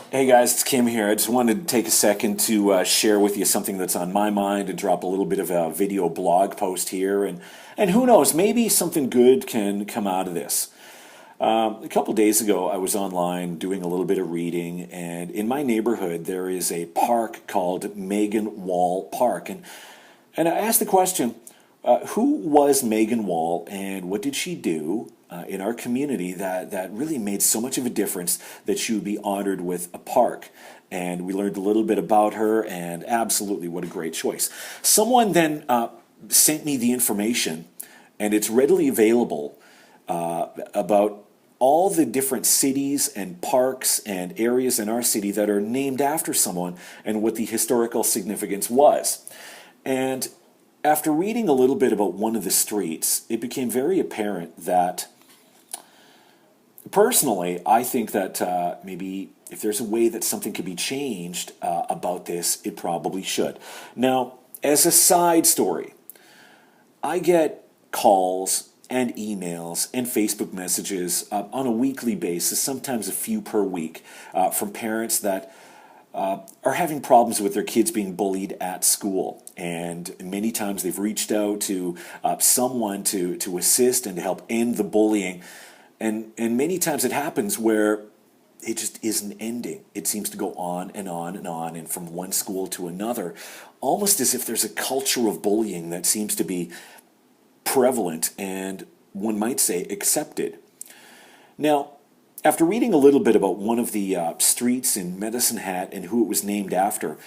Hey guys, it's Kim here. I just wanted to take a second to share with you something that's on my mind and drop a little bit of a video blog post here. And who knows, maybe something good can come out of this. A couple days ago, I was online doing a little bit of reading, and in my neighborhood, there is a park called Megan Wall Park. And I asked the question, who was Megan Wall and what did she do in our community that really made so much of a difference that she would be honored with a park? And we learned a little bit about her, and absolutely what a great choice. Someone then sent me the information, and it's readily available about all the different cities and parks and areas in our city that are named after someone and what the historical significance was. And after reading a little bit about one of the streets, it became very apparent that, personally, I think that maybe if there's a way that something could be changed about this, it probably should. Now, as a side story, I get calls and emails and Facebook messages on a weekly basis, sometimes a few per week, from parents that are having problems with their kids being bullied at school. And many times they've reached out to someone to assist and to help end the bullying. And many times it happens where it just isn't ending. It seems to go on and on and on, and from one school to another, almost as if there's a culture of bullying that seems to be prevalent and, one might say, accepted. Now, after reading a little bit about one of the streets in Medicine Hat and who it was named after,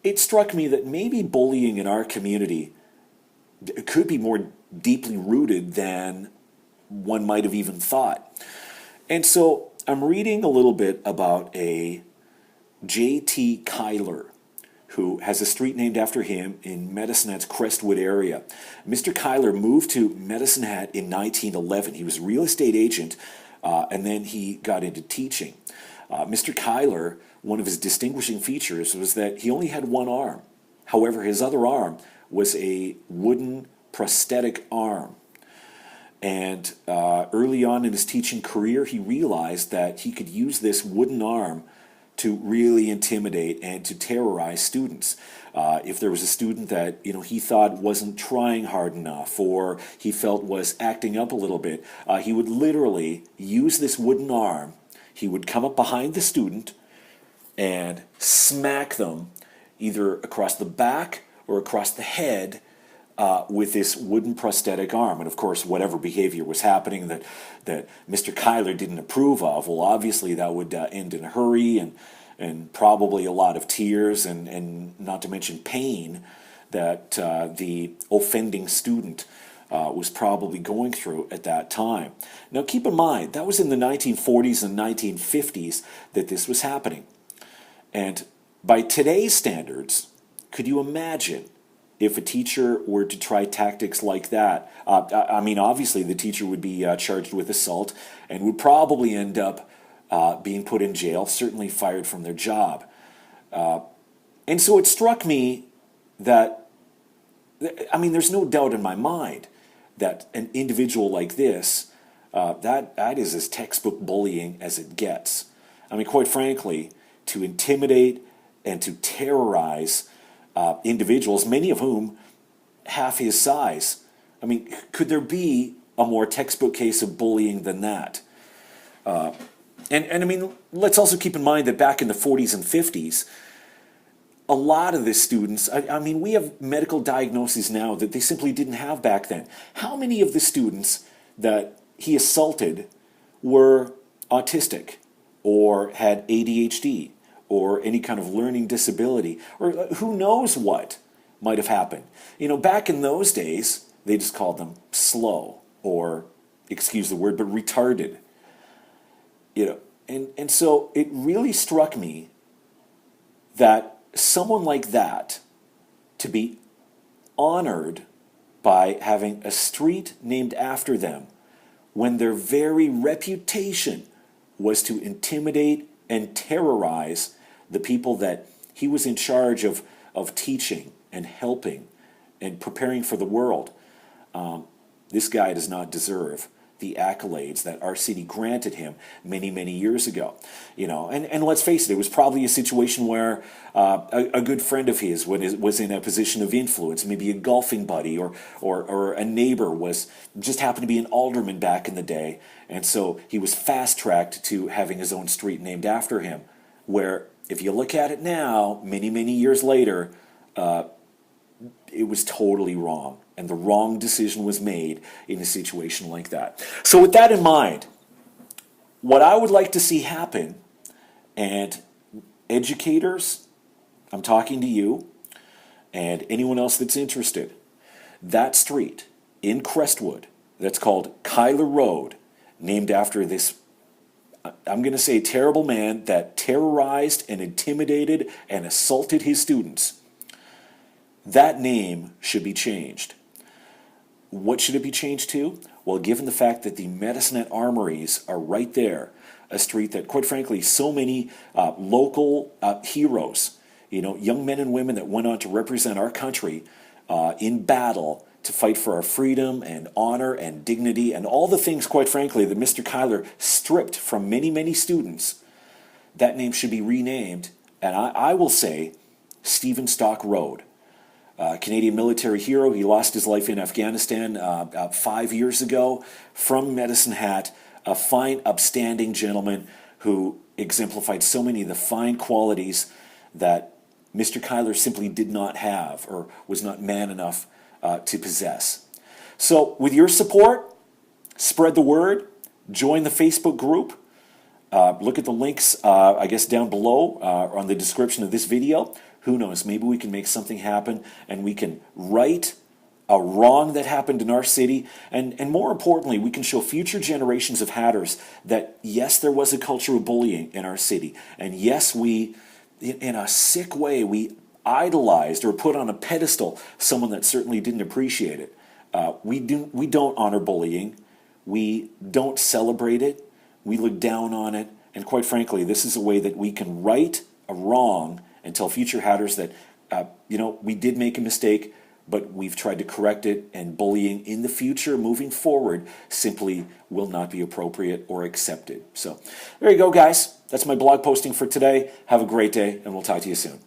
it struck me that maybe bullying in our community could be more deeply rooted than one might have even thought. And so I'm reading a little bit about a J.T. Kyler, who has a street named after him in Medicine Hat's Crestwood area. Mr. Kyler moved to Medicine Hat in 1911. He was a real estate agent, and then he got into teaching. Mr. Kyler, one of his distinguishing features was that he only had one arm. However, his other arm was a wooden prosthetic arm. And early on in his teaching career, he realized that he could use this wooden arm to really intimidate and to terrorize students. If there was a student that he thought wasn't trying hard enough, or he felt was acting up a little bit, he would literally use this wooden arm. He would come up behind the student and smack them either across the back or across the head with this wooden prosthetic arm. And of course, whatever behavior was happening that Mr. Kyler didn't approve of, well, obviously that would end in a hurry and probably a lot of tears and not to mention pain that the offending student was probably going through at that time. Now keep in mind, that was in the 1940s and 1950s that this was happening. And by today's standards, could you imagine if a teacher were to try tactics like that? I mean, obviously the teacher would be charged with assault and would probably end up being put in jail, certainly fired from their job. And so it struck me that, I mean, there's no doubt in my mind that an individual like this, that is as textbook bullying as it gets. I mean, quite frankly, to intimidate and to terrorize individuals, many of whom half his size. I mean, could there be a more textbook case of bullying than that? And I mean, let's also keep in mind that back in the 40s and 50s, a lot of the students, I mean, we have medical diagnoses now that they simply didn't have back then. How many of the students that he assaulted were autistic or had ADHD or any kind of learning disability, or who knows what might have happened? Back in those days, they just called them slow, or, excuse the word, but retarded. And so it really struck me that someone like that, to be honored by having a street named after them, when their very reputation was to intimidate and terrorize the people that he was in charge of teaching and helping and preparing for the world. This guy does not deserve the accolades that our city granted him many, many years ago. And let's face it, it was probably a situation where a good friend of his was in a position of influence, maybe a golfing buddy or a neighbor was just happened to be an alderman back in the day, and so he was fast-tracked to having his own street named after him, where if you look at it now, many, many years later, it was totally wrong, and the wrong decision was made in a situation like that. So with that in mind, what I would like to see happen, and educators, I'm talking to you, and anyone else that's interested, that street in Crestwood that's called Kyler Road, named after this, I'm going to say, terrible man that terrorized and intimidated and assaulted his students, that name should be changed. What should it be changed to? Well, given the fact that the Medicinet Armories are right there, a street that, quite frankly, so many local heroes, young men and women that went on to represent our country in battle to fight for our freedom and honor and dignity and all the things, quite frankly, that Mr. Kyler stripped from many, many students, that name should be renamed, and I will say Stephen Stock Road. Canadian military hero. He lost his life in Afghanistan 5 years ago from Medicine Hat, a fine, upstanding gentleman who exemplified so many of the fine qualities that Mr. Kyler simply did not have or was not man enough to possess. So with your support, spread the word, join the Facebook group, look at the links, I guess, down below on the description of this video. Who knows, maybe we can make something happen and we can right a wrong that happened in our city. And more importantly, we can show future generations of Hatters that, yes, there was a culture of bullying in our city. And yes, we, in a sick way, we idolized or put on a pedestal someone that certainly didn't appreciate it. We don't honor bullying. We don't celebrate it. We look down on it. And quite frankly, this is a way that we can right a wrong and tell future Hatters that, we did make a mistake, but we've tried to correct it, and bullying in the future, moving forward, simply will not be appropriate or accepted. So there you go, guys. That's my blog posting for today. Have a great day, and we'll talk to you soon.